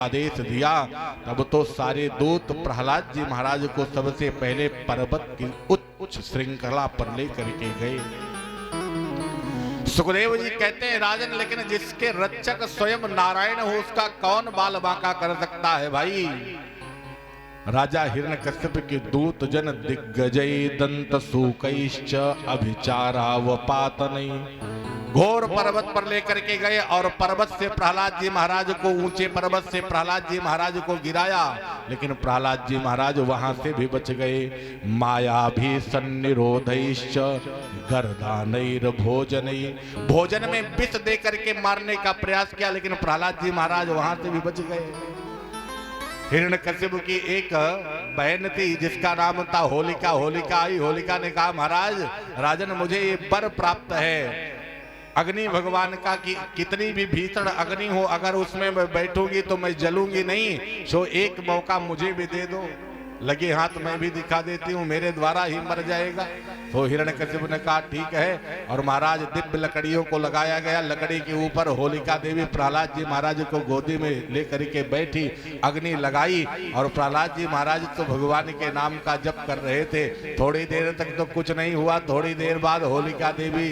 आदेश दिया, तब तो सारे दूत प्रहलाद जी महाराज को सबसे पहले पर्वत की उच्च श्रृंखला पर लेकर के गए। सुखदेव जी कहते हैं राजन, लेकिन जिसके रक्षक स्वयं नारायण हो उसका कौन बाल बांका कर सकता है भाई। राजा हिरण्यकश्यप के दूत जन दिग्गजय दंत सूकैश्च अभिचारा व पातनै घोर पर्वत पर लेकर के गए और पर्वत से प्रहलाद जी महाराज को, ऊंचे पर्वत से प्रहलाद जी महाराज को गिराया, लेकिन प्रहलाद जी महाराज वहां से भी बच गए। माया भी सन्निरोधैश्च गर्दानैर भोजनै भोजन में विष दे करके मारने का प्रयास किया, लेकिन प्रहलाद जी महाराज वहां से भी बच गए। हिरण्यकश्यप की एक बहन थी जिसका नाम था होलिका। होलिका आई, होलिका ने कहा महाराज राजन मुझे ये वर प्राप्त है अग्नि भगवान का कि कितनी भी भीषण अग्नि हो, अगर उसमें मैं बैठूंगी तो मैं जलूंगी नहीं, सो एक मौका मुझे भी दे दो, लगे हाथ मैं भी दिखा देती हूँ, मेरे द्वारा ही मर जाएगा। तो हिरण्यकश्यप ने कहा ठीक है, और महाराज दिव्य लकड़ियों को लगाया गया। लकड़ी के ऊपर होलिका देवी प्रहलाद जी महाराज को गोदी में लेकर के बैठी, अग्नि लगाई, और प्रहलाद जी महाराज तो भगवान के नाम का जप कर रहे थे। थोड़ी देर तक तो कुछ नहीं हुआ, थोड़ी देर बाद होलिका देवी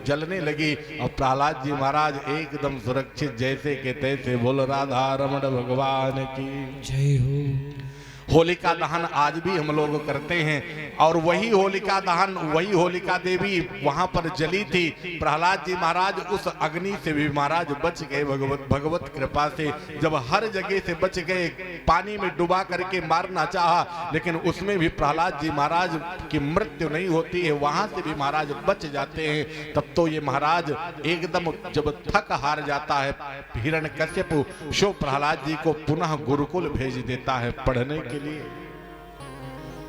जलने लगी और प्रहलाद जी महाराज एकदम सुरक्षित जैसे के तैसे। बोल राधा रमण भगवान की जय हो। होलिका दहन आज भी हम लोग करते हैं, और वही होलिका दहन, वही होलिका देवी वहां पर जली थी। प्रहलाद जी महाराज उस अग्नि से भी महाराज बच गए भगवत कृपा से। जब हर जगह से बच गए, पानी में डुबा करके मारना चाहा, लेकिन उसमें भी प्रहलाद जी महाराज की मृत्यु नहीं होती है, वहां से भी महाराज बच जाते हैं। तब तो ये महाराज एकदम जब थक हार जाता है हिरण्यकश्यप, शो प्रहलाद जी को पुनः गुरुकुल भेज देता है पढ़ने के लिए।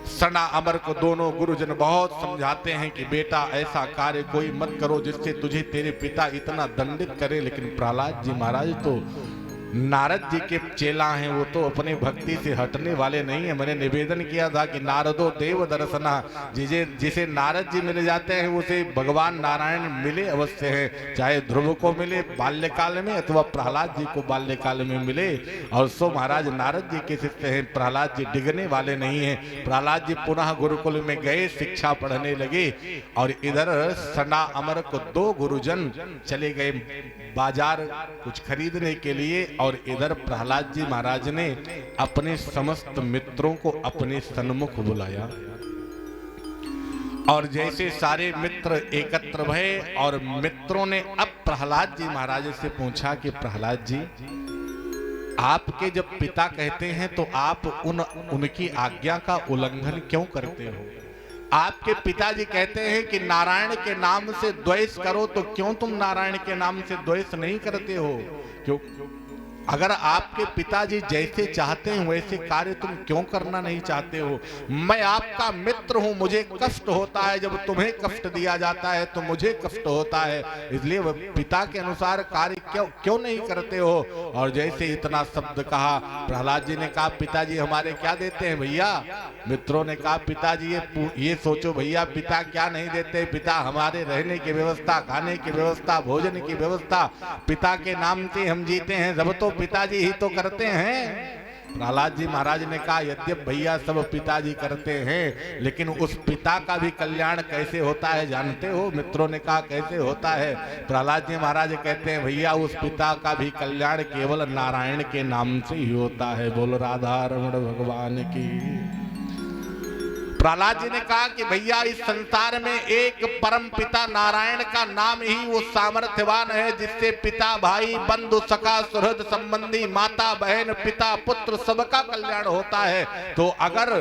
सना अमर को दोनों गुरुजन बहुत समझाते हैं कि बेटा ऐसा कार्य कोई मत करो जिससे तुझे तेरे पिता इतना दंडित करे, लेकिन प्रहलाद जी महाराज तो नारद जी के चेला हैं, वो तो अपनी भक्ति से हटने वाले नहीं है। मैंने निवेदन किया था कि नारदो देव दर्शना, जिसे नारद जी मिल जाते हैं उसे भगवान नारायण मिले अवश्य हैं, चाहे ध्रुव को मिले बाल्यकाल में अथवा प्रहलाद जी को बाल्यकाल में मिले। और सो महाराज नारद जी के शिष्य हैं, प्रहलाद जी डिगने वाले नहीं हैं। प्रहलाद जी पुनः गुरुकुल में गए, शिक्षा पढ़ने लगे, और इधर सना अमर को दो गुरुजन चले गए बाजार कुछ खरीदने के लिए, और इधर प्रहलाद जी महाराज ने अपने समस्त मित्रों को अपने सन्मुख बुलाया। और जैसे सारे मित्र एकत्र भये और मित्रों ने अब प्रहलाद जी महाराज से पूछा कि प्रहलाद जी आपके जब पिता कहते हैं तो आप उनकी आज्ञा का उल्लंघन क्यों करते हो? आपके पिताजी कहते हैं कि नारायण के नाम से द्वेष करो, तो क्यों तुम नारायण के नाम से द्वेष नहीं करते हो? क्यों? अगर आपके पिताजी जैसे चाहते हैं वैसे कार्य तुम क्यों करना नहीं चाहते हो? मैं आपका मित्र हूं, मुझे कष्ट होता है जब तुम्हें कष्ट दिया जाता है तो मुझे कष्ट होता है, इसलिए पिता के अनुसार कार्य क्यों नहीं करते हो? और जैसे इतना शब्द कहा, प्रहलाद जी ने कहा पिताजी हमारे क्या देते हैं भैया? मित्रों ने कहा पिताजी ये सोचो भैया, पिता क्या नहीं देते? पिता हमारे रहने की व्यवस्था, खाने की व्यवस्था, भोजन की व्यवस्था, पिता के नाम से हम जीते हैं, जब तो पिताजी ही तो करते हैं। प्रहलाद जी महाराज ने कहा यद्यप भैया सब पिताजी करते हैं, लेकिन उस पिता का भी कल्याण कैसे होता है जानते हो? मित्रों ने कहा कैसे होता है? प्रहलाद जी महाराज कहते हैं भैया उस पिता का भी कल्याण केवल नारायण के नाम से ही होता है। बोल राधा रमण भगवान की। प्रहलाद जी ने कहा कि भैया इस संसार में एक परम पिता नारायण का नाम ही वो सामर्थ्यवान है जिससे पिता भाई बंधु सखा सुहृद संबंधी माता बहन पिता पुत्र सबका कल्याण होता है। तो अगर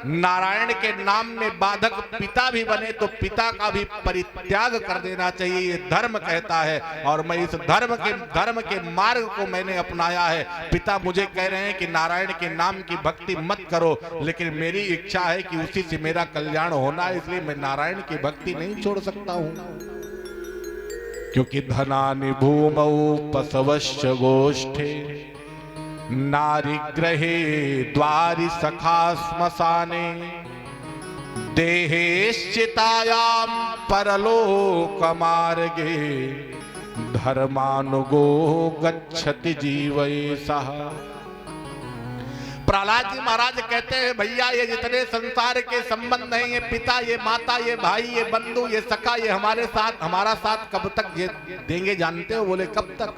नारायण के नाम में बाधक पिता भी बने तो पिता का भी परित्याग कर देना चाहिए, ये धर्म कहता है। और मैं इस धर्म के मार्ग को मैंने अपनाया है। पिता मुझे कह रहे हैं कि नारायण के नाम की भक्ति मत करो, लेकिन मेरी इच्छा है कि उसी से मेरा कल्याण होना है, इसलिए मैं नारायण की भक्ति नहीं छोड़ सकता हूं। क्योंकि धनानि भूमौ पशवश्च गोष्ठे नारिग्रहे द्वारि सखा श्मशाने देहेश्चितायां परलोक मार्गे धर्मानुगो गच्छति जीवैषः। प्रहलाद जी महाराज कहते हैं भैया ये जितने संसार के संबंध हैं, ये पिता, ये माता, ये भाई, ये बंधु, ये सखा, ये हमारे साथ, हमारा साथ कब तक ये देंगे जानते हो? बोले कब तक?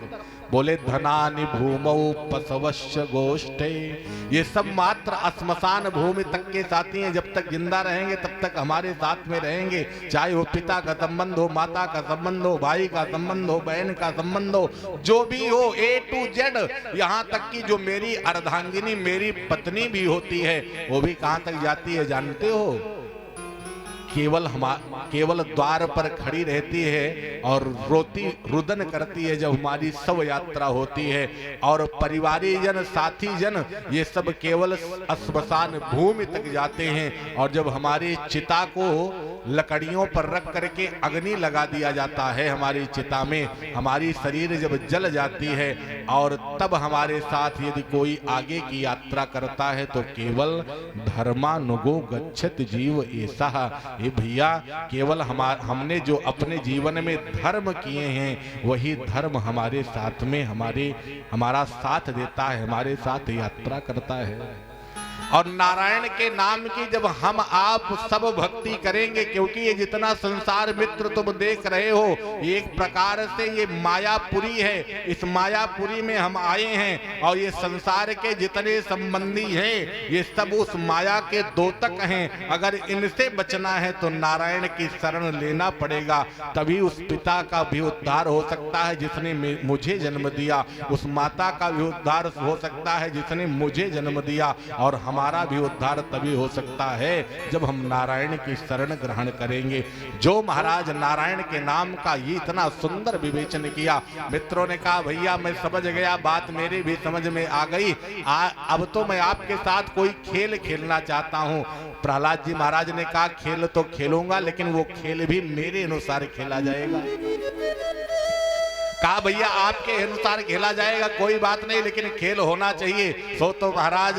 बोले धनानि भूमौ पशवश्य गोष्ठे, ये सब मात्र श्मशान भूमि तक के साथी हैं। जब तक जिंदा रहेंगे तब तक हमारे साथ में रहेंगे, चाहे वो पिता का संबंध हो, माता का संबंध हो, भाई का संबंध हो, बहन का संबंध हो, जो भी हो, A to Z। यहाँ तक कि जो मेरी अर्धांगिनी, मेरी पत्नी भी होती है, वो भी कहाँ तक जाती है जानते हो? केवल द्वार पर खड़ी रहती है और रोती रुदन करती है जब हमारी शव यात्रा होती है। और परिवारी जन, साथी जन, ये सब केवल श्मशान भूमि तक जाते हैं। और जब हमारी चिता को लकड़ियों पर रख करके अग्नि लगा दिया जाता है, हमारी चिता में हमारी शरीर जब जल जाती है, और तब हमारे साथ यदि कोई आगे की यात्रा करता है तो केवल धर्मानुगो गच्छत जीव ऐसा। ये भैया केवल हमने जो अपने जीवन में धर्म किए हैं वही धर्म हमारे साथ में हमारा साथ देता है, हमारे साथ यात्रा करता है। और नारायण के नाम की जब हम आप सब भक्ति करेंगे, क्योंकि ये जितना संसार मित्र तुम देख रहे हो, एक प्रकार से ये मायापुरी है। इस मायापुरी में हम आए हैं और ये संसार के जितने संबंधी हैं ये सब उस माया के दोतक हैं। अगर इनसे बचना है तो नारायण की शरण लेना पड़ेगा, तभी उस पिता का भी उद्धार हो सकता है जिसने मुझे जन्म दिया, उस माता का भी उद्धार हो सकता है जिसने मुझे जन्म दिया, और हमारा भी उद्धार तभी हो सकता है जब हम नारायण की शरण ग्रहण करेंगे। जो महाराज नारायण के नाम का ये इतना सुंदर विवेचन किया, मित्रों ने कहा भैया मैं समझ गया, बात मेरी भी समझ में आ गई। अब तो मैं आपके साथ कोई खेल खेलना चाहता हूँ। प्रहलाद जी महाराज ने कहा खेल तो खेलूंगा, लेकिन वो खेल भी मेरे अनुसार खेला जाएगा। कहा भैया आपके अनुसार खेला जाएगा, कोई बात नहीं, लेकिन खेल होना चाहिए। तो महाराज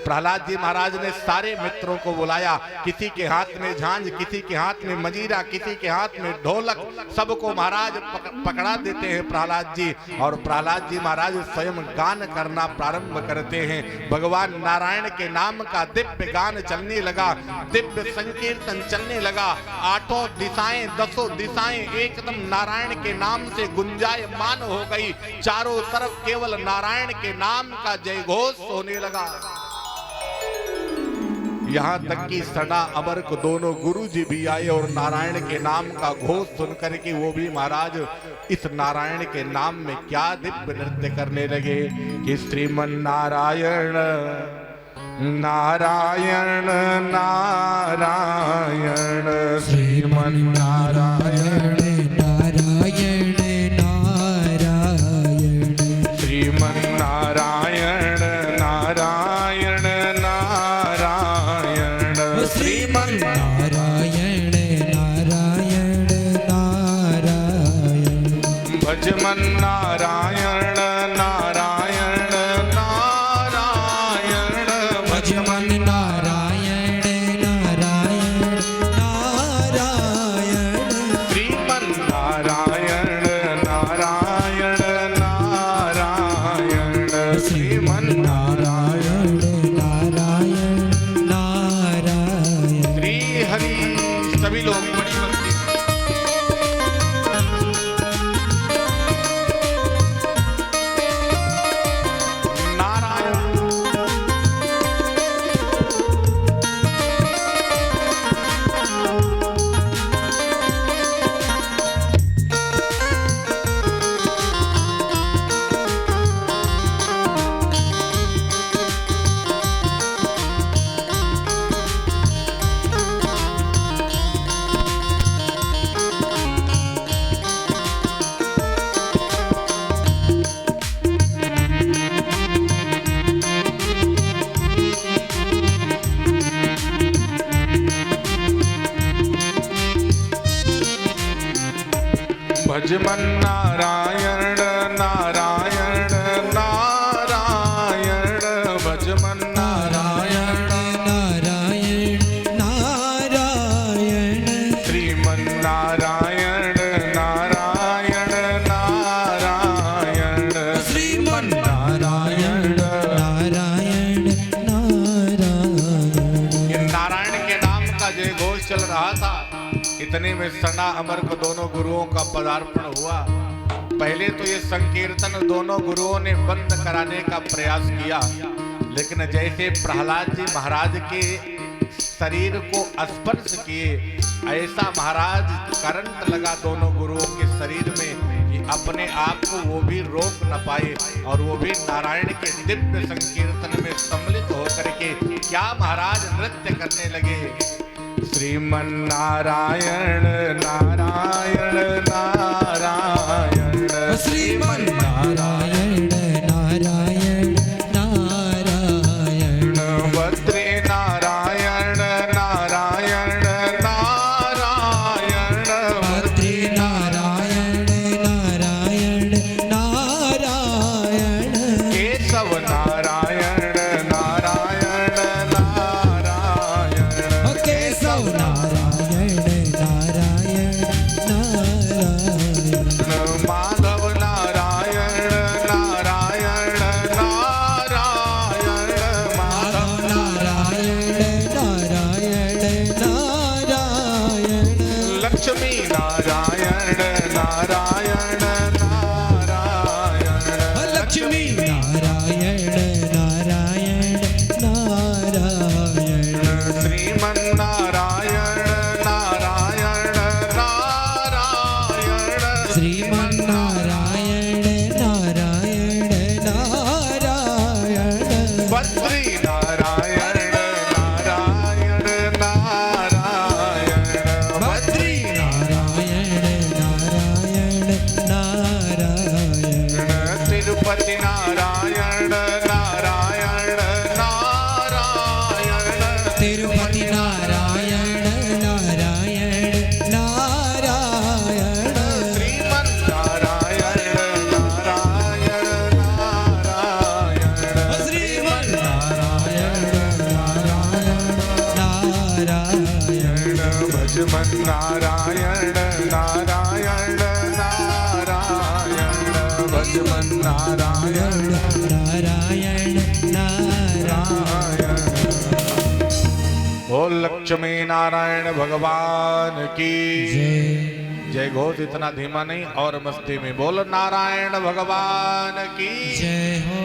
प्रहलाद जी महाराज ने सारे मित्रों को बुलाया। किसी के हाथ में झांझ, किसी के हाथ में मजीरा, किसी के हाथ में ढोलक, सबको महाराज पकड़ा देते हैं प्रहलाद जी। और प्रहलाद जी महाराज स्वयं गान करना प्रारंभ करते हैं। भगवान नारायण के नाम का दिव्य गान चलने लगा, दिव्य संकीर्तन चलने लगा। आठों दिशाएं, दसों दिशाएं एकदम नारायण के नाम से गुंजायमान हो गई। चारों तरफ केवल नारायण के नाम का जय घोष होने लगा। यहाँ तक कि सना अमर को दोनों गुरु जी भी आए और नारायण के नाम का घोष सुनकर के वो भी महाराज इस नारायण के नाम में क्या दिव्य नृत्य करने लगे कि श्रीमन नारायण नारायण नारायण, श्रीमन नारायण नारायण नारायण, श्रीमन नारायण नारायण नारायण, श्रीमन नारायण नारायण नारायण, भजमन नारायण नारायण नारायण, भजमन नारायण नारायण नारायण, श्रीमन नारायण नारायण नारायण, श्रीमन नारायण नारायण नारायण। श्री हरि सभी लोग बड़ी भक्ति भजमन नारायण नारायण नारायण, भजमन नारायण नारायण नारायण, श्रीमन नारायण नारायण नारायण, श्रीमन नारायण नारायण इतने में सना अमर को दोनों गुरुओं का पदार्पण हुआ। पहले तो ये संकीर्तन दोनों गुरुओं ने बंद कराने का प्रयास किया, लेकिन जैसे प्रहलाद जी महाराज के शरीर को स्पर्श किए, ऐसा महाराज करंट लगा दोनों गुरुओं के शरीर में कि अपने आप को वो भी रोक न पाए, और वो भी नारायण के दिव्य संकीर्तन में सम्मिलित होकर के क्या महाराज नृत्य करने लगे। श्रीमन नारायण नारायण नारायण, श्रीमन नारायण नारायण नारायण, बद्री नारायण नारायण नारायण, बद्री नारायण नारायण नारायण, केशव नारायण नारायण नारायण, केशव नारायण नारायण नारायण, माधव नारायण नारायण नारायण, माधव नारायण नारायण नारायण, लक्ष्मी नारायण नारायण नारायण, लक्ष्मी नारायण नारायण नारायण, श्रीमन नारायण नारायण नारायण, श्रीमन नारायण नारायण नारायण, बद्री नारायण नारायण नारायण, बद्री नारायण नारायण नारायण, तिरुपति नारायण नारायण नारायण, तिरुपति नारायण नारायण नारायण, श्रीमन नारायण नारायण नारायण, श्रीमन नारायण नारायण नारायण, भजमन नारायण नारायण नारायण, भजमन नारायण नारायण नारायण। ओ लक्ष्मी नारायण भगवान की जय जय। घोष इतना धीमा नहीं और मस्ती में बोल नारायण भगवान की। जय हो।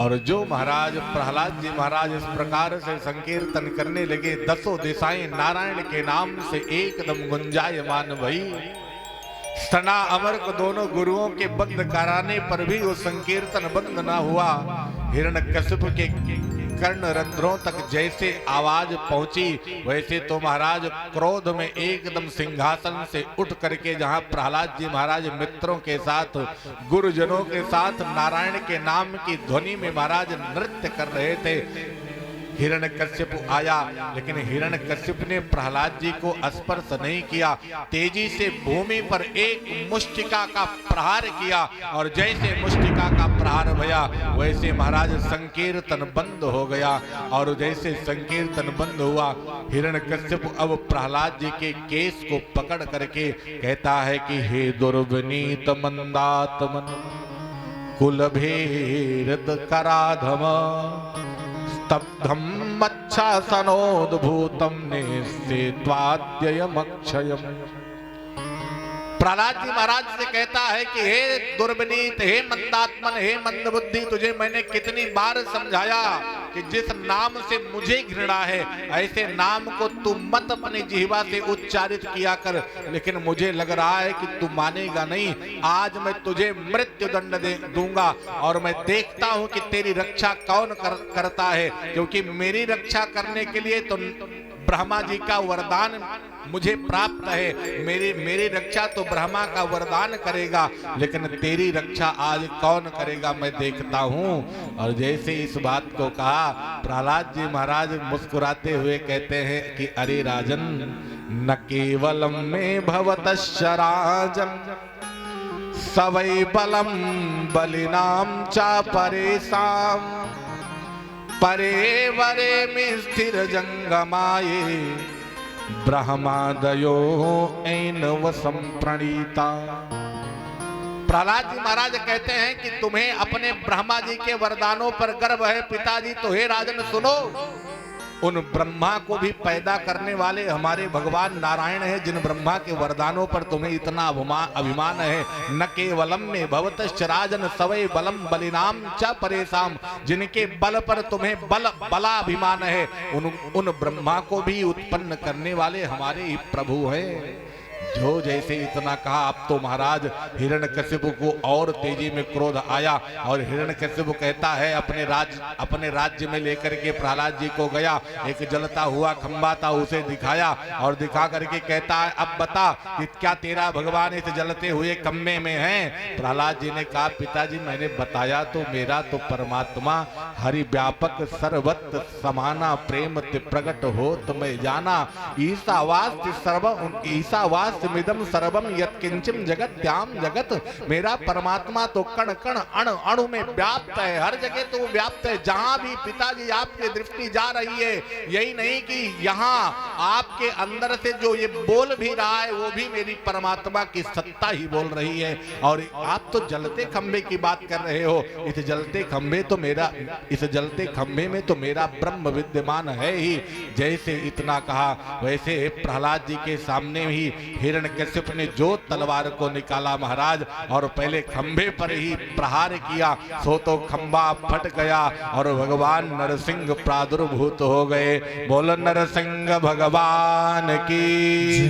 और जो महाराज प्रहलाद जी महाराज इस प्रकार से संकीर्तन करने लगे, दसों दिशाएं नारायण के नाम से एकदम गुंजायमान भई। सना अमर को दोनों गुरुओं के बंद कराने पर भी वो संकीर्तन बंद ना हुआ। हिरण्यकश्यप के कर्ण रंध्रों तक जैसे आवाज पहुंची, वैसे तो महाराज क्रोध में एकदम सिंहासन से उठ करके जहां प्रहलाद जी महाराज मित्रों के साथ गुरुजनों के साथ नारायण के नाम की ध्वनि में महाराज नृत्य कर रहे थे, हिरण्यकश्यप आया, लेकिन हिरण्यकश्यप ने प्रहलाद जी को स्पर्श नहीं किया। तेजी से भूमि पर एक मुष्टिका का प्रहार किया, और जैसे मुष्टिका का प्रहार भया वैसे महाराज संकीर्तन बंद हो गया। और जैसे संकीर्तन बंद हुआ, हिरण्यकश्यप अब प्रहलाद जी के केस को पकड़ करके कहता है कि हे दुर्विनीत मंदात्मन कुलभेद कराधम स्तब्धम मच्छासनोद्भूतम निस्तेत्वाद्ययमक्षयम्। प्रहलाद जी महाराज से कहता है कि हे दुर्विनीत, हे मंदात्मन, हे मंदबुद्धि, तुझे मैंने कितनी बार समझाया कि जिस नाम से मुझे घृणा है ऐसे नाम को तू मत अपनी जिह्वा से उच्चारित किया कर, लेकिन मुझे लग रहा है कि तू मानेगा नहीं। आज मैं तुझे मृत्यु दंड दूंगा, और मैं देखता हूं कि तेरी रक्षा कौन करता है, क्योंकि मेरी रक्षा करने के लिए तो ब्रह्मा जी का वरदान मुझे प्राप्त है। मेरी रक्षा तो ब्रह्मा का वरदान करेगा, लेकिन तेरी रक्षा आज कौन करेगा मैं देखता हूं। और जैसे इस बात को कहा, प्रहलाद जी महाराज मुस्कुराते हुए कहते हैं कि अरे राजन, न केवलम में भवतश्चराजन सवै बलम बलिनाम चा परेशाम परे वरे में स्थिर जंगमाये ब्रह्मादयो ऐन वसम प्रणीता। प्रहलाद जी महाराज कहते हैं कि तुम्हें अपने ब्रह्मा जी के वरदानों पर गर्व है पिताजी, तो हे राजन सुनो, उन ब्रह्मा को भी पैदा करने वाले हमारे भगवान नारायण हैं, जिन ब्रह्मा के वरदानों पर तुम्हें इतना अभिमान है। न केवलम में भवतश्च राजन सवै बलम बलिनाम च परेशान, जिनके बल पर तुम्हें बला अभिमान है, उन ब्रह्मा को भी उत्पन्न करने वाले हमारे ही प्रभु हैं। जो जैसे इतना कहा, अब तो महाराज हिरण्यकशिपु को और तेजी में क्रोध आया और हिरण्यकशिपु कहता है अपने राज्य में लेकर के प्रहलाद जी को गया, एक जलता हुआ खंबा था उसे दिखाया और दिखा करके कहता है अब बता कि क्या तेरा भगवान इस जलते हुए खंबे में है। प्रहलाद जी ने कहा पिताजी मैंने बताया तो, मेरा तो परमात्मा हरि व्यापक सर्वत्र समाना प्रेम प्रकट हो तुम्हें जाना, ईसावास मिदम सर्वम यत्किंचिम जगत्याम जगत। मेरा परमात्मा तो कण कण अण अणु में व्याप्त है, हर जगह तो व्याप्त है। जहां भी पिताजी आपकी दृष्टि जा रही है, यही नहीं कि यहाँ आपके अंदर से जो ये बोल भी रहा है वो भी मेरी परमात्मा की सत्ता ही बोल रही है। और आप तो जलते खंबे की बात कर रहे हो, इस जलते खंबे में तो मेरा ब्रह्म विद्यमान है ही। जैसे इतना कहा वैसे प्रहलाद जी के सामने ही हिरण्यकशिप ने जो तलवार को निकाला महाराज और पहले खंबे पर ही प्रहार किया, सो तो खंबा फट गया और भगवान नरसिंह प्रादुर्भूत हो गए। बोलो नरसिंह भगवान की।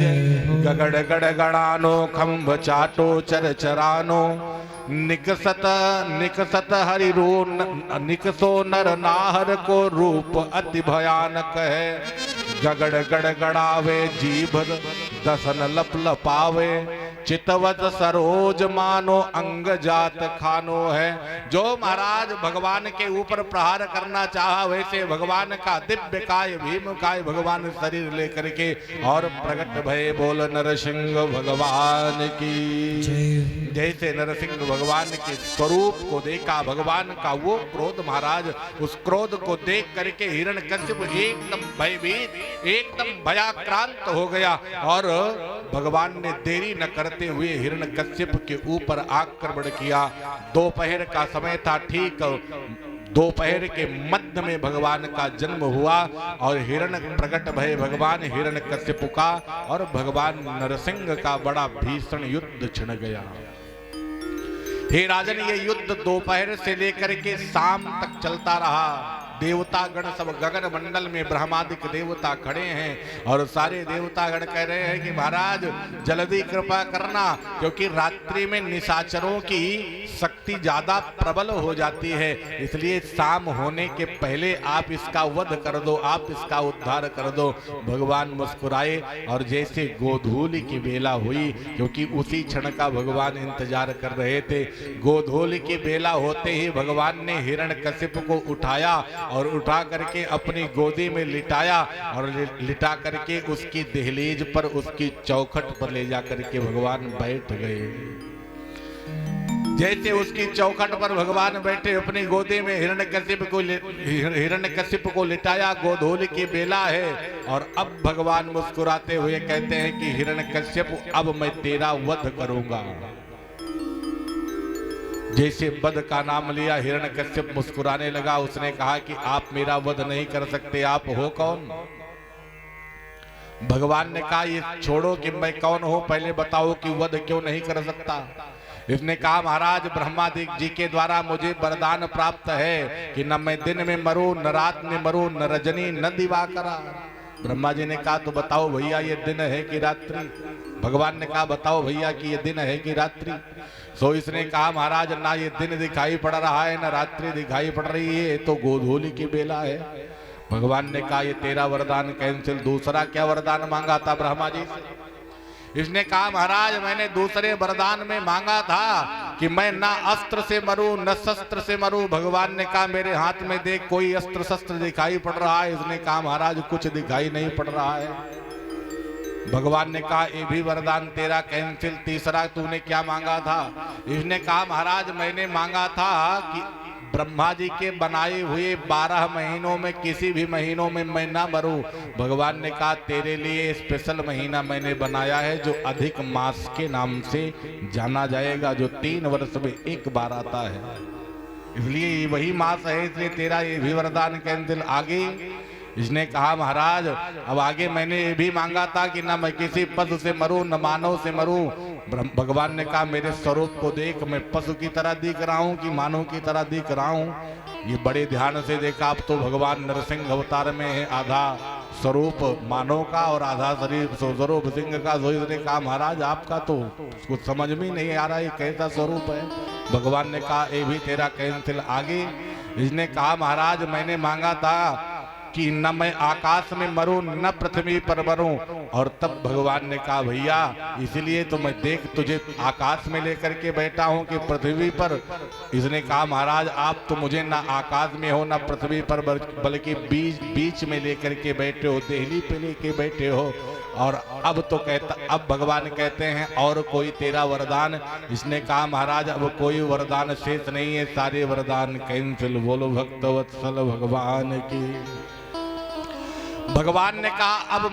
गगड़ गड़ गड़ानो खंभ चाटो चर चरानो, निकसत हरिरो निकसो नर नाहर को रूप अति भयानक है। गगड़ गड़ गड़ावे जीभ दसन लप लपावे, चितवत सरोज मानो अंग जात खानो है। जो महाराज भगवान के ऊपर प्रहार करना चाहा वैसे भगवान का दिव्य काय भीम काय भगवान शरीर लेकर के और प्रकट भय। बोल नरसिंह भगवान की। जैसे नरसिंह भगवान के स्वरूप को देखा, भगवान का वो क्रोध महाराज, उस क्रोध को देख करके हिरण्यकशिप एकदम भयभीत एकदम भयाक्रांत हो गया और भगवान ने देरी न करते हुए हिरण्यकशिप के ऊपर आक्रमण किया। दोपहर का समय था, ठीक दोपहर के मध्य में भगवान का जन्म हुआ और हिरण्य प्रकट भय भगवान हिरण्यकशिपु का और भगवान नरसिंह का बड़ा भीषण युद्ध छिड़ गया। हे राजन, ये युद्ध दोपहर से लेकर के शाम तक चलता रहा। देवता गण सब गगन मंडल में ब्रह्मादिक देवता खड़े हैं और सारे देवता गण कह रहे हैं कि महाराज जल्दी कृपा करना, क्योंकि रात्रि में निशाचरों की शक्ति ज्यादा प्रबल हो जाती है, इसलिए शाम होने के पहले आप इसका वध कर दो, आप इसका उद्धार कर दो। भगवान मुस्कुराए और जैसे गोधूली की बेला हुई, क्योंकि उसी क्षण का भगवान इंतजार कर रहे थे, गोधूली की बेला होते ही भगवान ने हिरण्यकशिप को उठाया और उठा करके अपनी गोदी में लिटाया और लिटा करके उसकी दहलीज पर उसकी चौखट पर ले जा करके भगवान बैठ गए। जैसे उसकी चौखट पर भगवान बैठे अपनी गोदी में हिरण्यकशिप को लिटाया, गोधूली की बेला है और अब भगवान मुस्कुराते हुए कहते हैं कि हिरण्यकशिप अब मैं तेरा वध करूंगा। जैसे वध का नाम लिया हिरण्यकशिप मुस्कुराने लगा। उसने कहा कि आप मेरा वध नहीं कर सकते, आप हो कौन? भगवान ने कहा ये छोड़ो कि मैं कौन हूं, पहले बताओ कि वध क्यों नहीं कर सकता। इसने कहा महाराज ब्रह्मा जी के द्वारा मुझे वरदान प्राप्त है कि न मैं दिन में मरूं, न रात में मरूं, न रजनी न दिवाकरा। ब्रह्मा जी ने कहा तो बताओ भैया ये दिन है कि रात्रि? भगवान ने कहा बताओ भैया कि ये दिन है कि रात्रि? सो इसने कहा महाराज ना ये दिन दिखाई पड़ रहा है, ना रात्रि दिखाई पड़ रही है, तो गोधूली की बेला है। भगवान ने कहा ये तेरा वरदान कैंसिल, दूसरा क्या वरदान मांगा था ब्रह्मा जी से? इसने कहा महाराज मैंने दूसरे वरदान में मांगा था कि मैं ना अस्त्र से मरूं न शस्त्र से मरूं। भगवान ने कहा मेरे हाथ में देख कोई अस्त्र शस्त्र दिखाई पड़ रहा है? इसने कहा महाराज कुछ दिखाई नहीं पड़ रहा है। भगवान ने कहा ये भी वरदान तेरा कैंसिल, तीसरा तूने क्या मांगा था? इसने कहा महाराज मैंने मांगा था कि ब्रह्मा जी के बनाए हुए 12 महीनों में किसी भी महीनों में मैं ना मरूं। भगवान ने कहा तेरे लिए स्पेशल महीना मैंने बनाया है जो अधिक मास के नाम से जाना जाएगा, जो 3 वर्ष में एक बार आता है, इसलिए वही मास है, इसलिए तेरा ये भी वरदान कैंसिल। आगे इसने कहा महाराज अब आगे मैंने ये भी मांगा था कि ना मैं किसी पशु से मरूं न मानव से मरूं। भगवान ने कहा मेरे स्वरूप को देख, मैं पशु की तरह दिख रहा हूं कि मानव की तरह दिख रहा हूं। ये बड़े ध्यान से देखा, अब तो भगवान नरसिंह अवतार में है, आधा स्वरूप मानव का और आधा शरीर स्वरूप सिंह का। तो इसने कहा महाराज आपका तो कुछ समझ में नहीं आ रहा है कैसा स्वरूप है। भगवान ने कहा ये भी तेरा कैंसिल। आगे इसने कहा महाराज मैंने मांगा था कि न मैं आकाश में मरूं न पृथ्वी पर मरूं। और तब भगवान ने कहा भैया इसलिए तो मैं देख तुझे आकाश में लेकर के बैठा हूं कि पृथ्वी पर। इसने कहा महाराज आप तो मुझे न आकाश में हो न पृथ्वी पर बल्कि बीच में लेकर के बैठे हो, देहली पे लेके बैठे हो। और अब तो कहता, अब भगवान कहते हैं और कोई तेरा वरदान। इसने कहा महाराज अब कोई वरदान शेष नहीं है, सारे वरदान कैंसिल। बोलो भक्तवत्सल भगवान की। भगवान ने कहा अब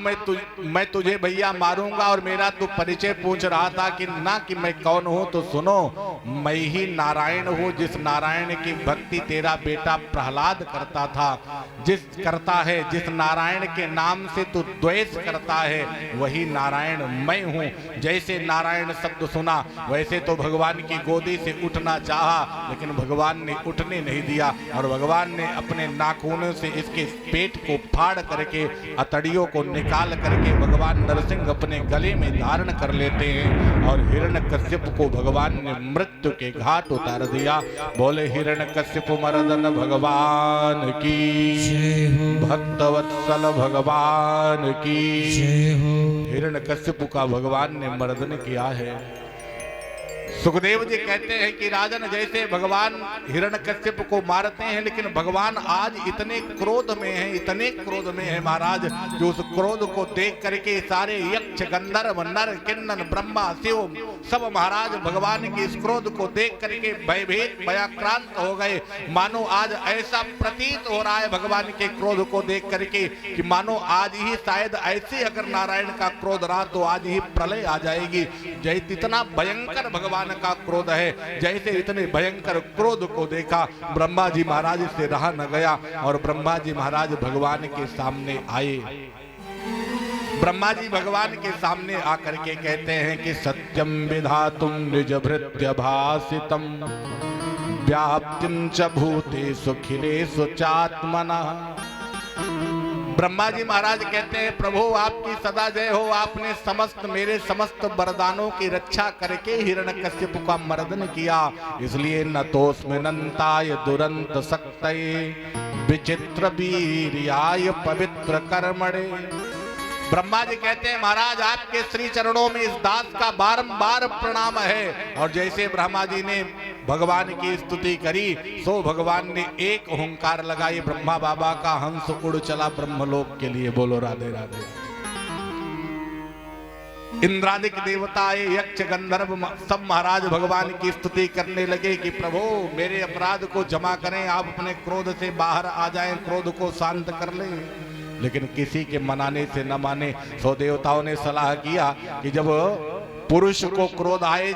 मैं तुझे भैया मारूंगा। और मेरा तू परिचय पूछ रहा था कि ना कि मैं कौन हूं, तो सुनो मैं ही नारायण हूं, जिस नारायण की भक्ति तेरा बेटा प्रहलाद करता था, जिस नारायण के नाम से तू द्वेष करता है वही नारायण मैं हूं। जैसे नारायण शब्द सुना वैसे तो भगवान की गोदी से उठना चाहा, लेकिन भगवान ने उठने नहीं दिया। और भगवान ने अपने नाखूनों से इसके पेट को फाड़ करके अतड़ियों को निकाल करके भगवान नरसिंह अपने गले में धारण कर लेते हैं। और हिरण्यकश्यप को भगवान ने मृत्यु के घाट उतार दिया। बोले हिरण्यकश्यप मर्दन भगवान की, भक्तवत्सल भगवान की। हिरण्यकश्यप का भगवान ने मर्दन किया है। सुखदेव जी कहते हैं कि राजन जैसे भगवान हिरण्यकश्यप को मारते हैं, लेकिन भगवान आज इतने क्रोध में हैं, इतने क्रोध में है महाराज, जो उस क्रोध को देख करके सारे यक्ष गंधर्व नर किन्नर ब्रह्मा शिव सब महाराज भगवान के इस क्रोध को देख करके भयभीत भयाक्रांत हो गए। मानो आज ऐसा प्रतीत हो रहा है भगवान के क्रोध को देख करके कि मानो आज ही शायद ऐसे अगर नारायण का क्रोध रहा तो आज ही प्रलय आ जाएगी। जैसे इतना भयंकर भगवान का क्रोध है, जैसे इतने भयंकर क्रोध को देखा ब्रह्मा जी महाराज से रहा न गया। और ब्रह्मा जी महाराज भगवान के सामने आए। ब्रह्मा जी भगवान के सामने आकर के कहते हैं कि सत्यम विधातुम निज भृत्य भासितम व्याप्तिं च भूतेषु खिलेषु चात्मना। ब्रह्मा जी महाराज कहते हैं प्रभु आपकी सदा जय हो, आपने मेरे समस्त वरदानों की रक्षा करके हिरण्यकश्यप का मर्दन किया। इसलिए न तोस्मिनन्ताय दुरंत शक्तये विचित्र वीर्याय पवित्र कर्मणे। ब्रह्मा जी कहते हैं महाराज आपके श्री चरणों में इस दास का बारंबार प्रणाम है। और जैसे ब्रह्मा जी ने भगवान की स्तुति करी सो भगवान ने एक ओंकार लगाई, ब्रह्मा बाबा का हंस उड़ चला ब्रह्मलोक के लिए। बोलो राधे राधे। इंद्रादिक देवताएं यक्ष गंधर्व सब महाराज भगवान की स्तुति करने लगे कि प्रभु मेरे अपराध को क्षमा करें, आप अपने क्रोध से बाहर आ जाएं, क्रोध को शांत कर लें। लेकिन किसी के मनाने से न माने। सो देवताओं ने सलाह किया कि जब पुरुष को क्रोध आए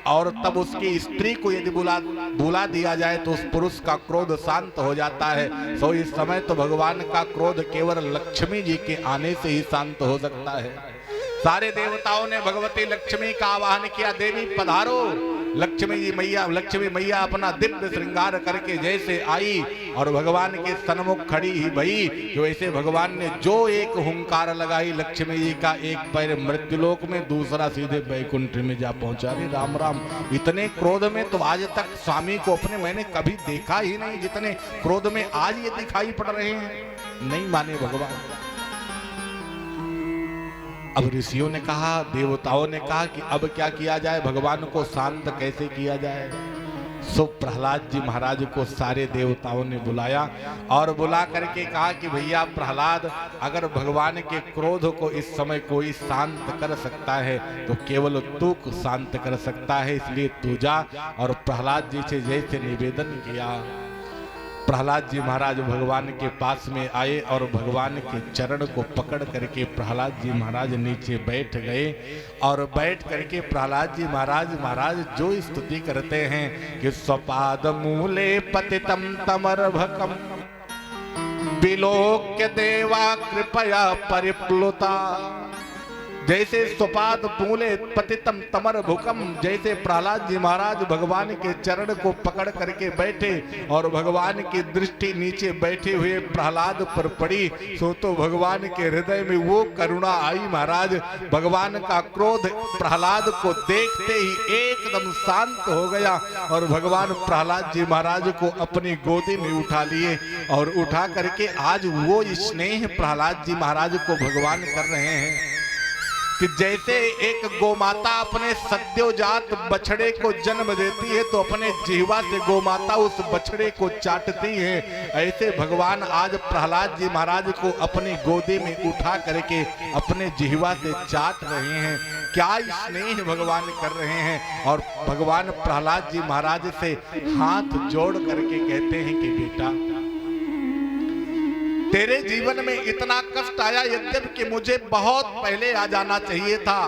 और तब उसकी स्त्री को यदि बुला दिया जाए तो उस पुरुष का क्रोध शांत हो जाता है। सो इस समय तो भगवान का क्रोध केवल लक्ष्मी जी के आने से ही शांत हो सकता है। सारे देवताओं ने भगवती लक्ष्मी का आवाहन किया, देवी पधारो। लक्ष्मी मैया अपना दिव्य श्रृंगार करके जैसे आई और भगवान के सन्मुख खड़ी ही भई, जो ऐसे भगवान ने जो एक हुंकार लगाई लक्ष्मी जी का एक पैर मृत्युलोक में, दूसरा सीधे वैकुंठ में जा पहुंचा। रे राम राम, इतने क्रोध में तो आज तक स्वामी को अपने मैंने कभी देखा ही नहीं, जितने क्रोध में आज ये दिखाई पड़ रहे हैं। नहीं माने भगवान। अब ऋषियों ने कहा, देवताओं ने कहा कि अब क्या किया जाए, भगवान को शांत कैसे किया जाए। सो प्रहलाद जी महाराज को सारे देवताओं ने बुलाया और बुला करके कहा कि भैया प्रहलाद, अगर भगवान के क्रोध को इस समय कोई शांत कर सकता है तो केवल तू शांत कर सकता है, इसलिए तू जा। और प्रहलाद जी से जैसे निवेदन किया, प्रहलाद जी महाराज भगवान के पास में आए और भगवान के चरण को पकड़ करके प्रहलाद जी महाराज नीचे बैठ गए। और बैठ करके प्रहलाद जी महाराज जो स्तुति करते हैं कि स्वपाद मूले पतितम तमरभकम त्रिलोक्य देवा कृपया परिप्लुता। जैसे सुपाद पूले पतितम तमर भुकम, जैसे प्रहलाद जी महाराज भगवान के चरण को पकड़ करके बैठे और भगवान की दृष्टि नीचे बैठे हुए प्रहलाद पर पड़ी, सो तो भगवान के हृदय में वो करुणा आई महाराज। भगवान का क्रोध प्रहलाद को देखते ही एकदम शांत हो गया और भगवान प्रहलाद जी महाराज को अपनी गोदी में उठा लिए और उठा करके आज वो स्नेह प्रहलाद जी महाराज को भगवान कर रहे हैं कि जैसे एक गोमाता अपने सद्योजात बछड़े को जन्म देती है तो अपने जिह्वा से गोमाता उस बछड़े को चाटती है, ऐसे भगवान आज प्रहलाद जी महाराज को अपनी गोदी में उठा करके अपने जिह्वा से चाट रहे हैं। क्या स्नेह भगवान कर रहे हैं। और भगवान प्रहलाद जी महाराज से हाथ जोड़ करके कहते हैं कि बेटा, तेरे जीवन में इतना कष्ट आया, यद्यपि कि मुझे बहुत पहले आ जाना चाहिए था,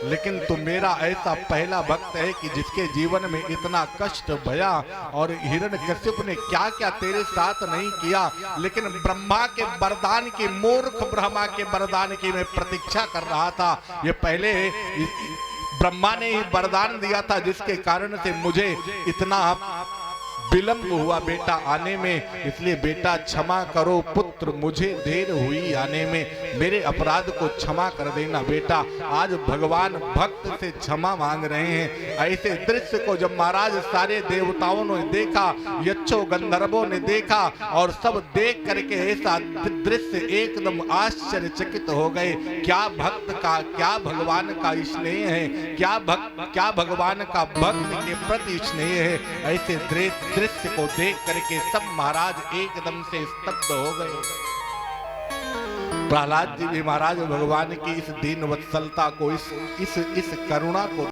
लेकिन तू मेरा ऐसा पहला भक्त है कि जिसके जीवन में इतना कष्ट भया। और हिरण्यकश्यप ने क्या क्या तेरे साथ नहीं किया, लेकिन ब्रह्मा के वरदान की, मूर्ख ब्रह्मा के वरदान की मैं प्रतीक्षा कर रहा था। ये पहले ब्रह्मा ने ही वरदान दिया था जिसके कारण से मुझे इतना विलंब हुआ बेटा आने में, इसलिए बेटा क्षमा करो पुत्र, मुझे देर हुई आने में, मेरे अपराध को क्षमा कर देना बेटा। आज भगवान भक्त से क्षमा मांग रहे हैं। ऐसे दृश्य को जब महाराज सारे देवताओं ने देखा, यक्षों गंधर्वों ने देखा और सब देख करके ऐसा दृश्य एकदम आश्चर्यचकित हो गए। क्या भक्त का, क्या भगवान का स्नेह है, क्या भगवान का भक्त के प्रति स्नेह है। ऐसे दृश्य को देख करके सब महाराज एकदम से स्तब्ध हो गए। प्रहलाद जी भी महाराज भगवान की इस दीन वत्सलता को, इस करुणा को